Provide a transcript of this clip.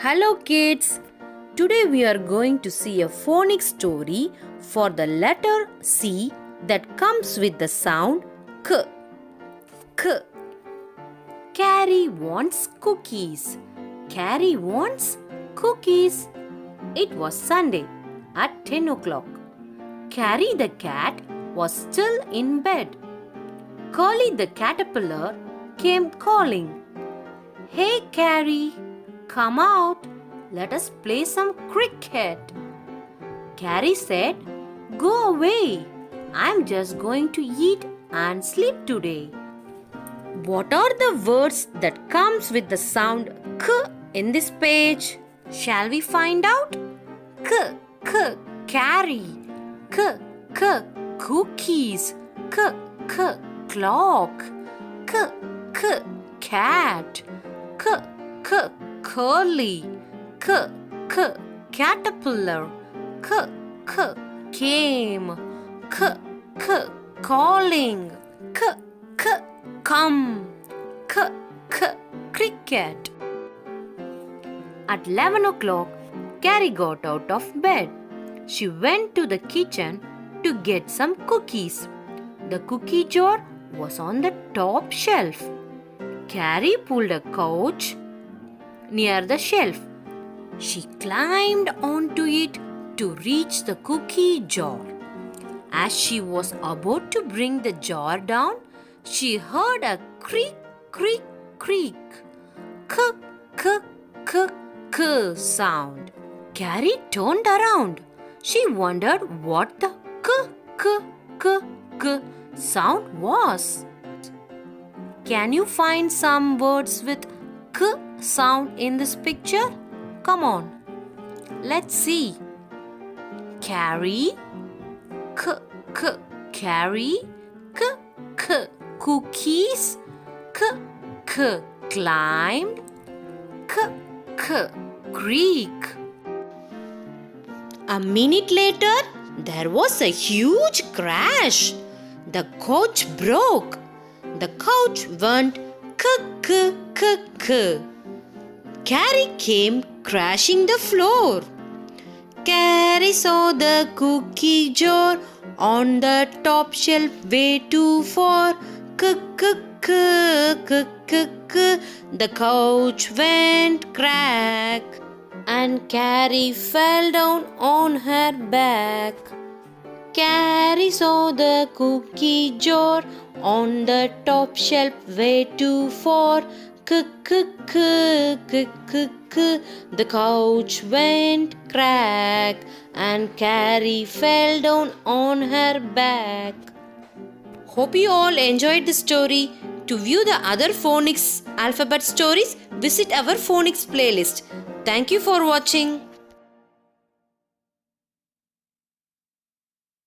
Hello kids! Today we are going to see a phonics story for the letter C that comes with the sound K. K. Carrie wants cookies. Carrie wants cookies. It was Sunday at 10 o'clock. Carrie the cat was still in bed. Curly the caterpillar came calling. Hey Carrie, come out. Let us play some cricket. Carrie said, Go away. I'm just going to eat and sleep today. What are the words that comes with the sound K in this page? Shall we find out? K, K, carry. K, K, cookies. K, K, clock. K, K, cat. K, K, curly. K, K, caterpillar. K, K, came. K, K, calling. K, K, come. K, K, cricket. At 11 o'clock, Carrie got out of bed. She went to the kitchen to get some cookies. The cookie jar was on the top shelf. Carrie pulled a couch near the shelf. She climbed onto it to reach the cookie jar. As she was about to bring the jar down, she heard a creak, creak, creak. K, k, k, k sound. Carrie turned around. She wondered what the k, k, k, k sound was. Can you find some words with k sound in this picture? Come on, let's see. Carry, k, k, carry, k, k, cookies, k, k, climbed, k, k, creek. A minute later, there was a huge crash. The couch broke. The couch went k, k, k, k. Carrie came crashing the floor. Carrie saw the cookie jar on the top shelf way too far. K, k, k, k, k, k. The couch went crack and Carrie fell down on her back. Carrie saw the cookie jar on the top shelf way too far. K, k, k, k, k, k. The couch went crack and Carrie fell down on her back. Hope you all enjoyed the story. To view the other phonics alphabet stories, visit our phonics playlist. Thank you for watching.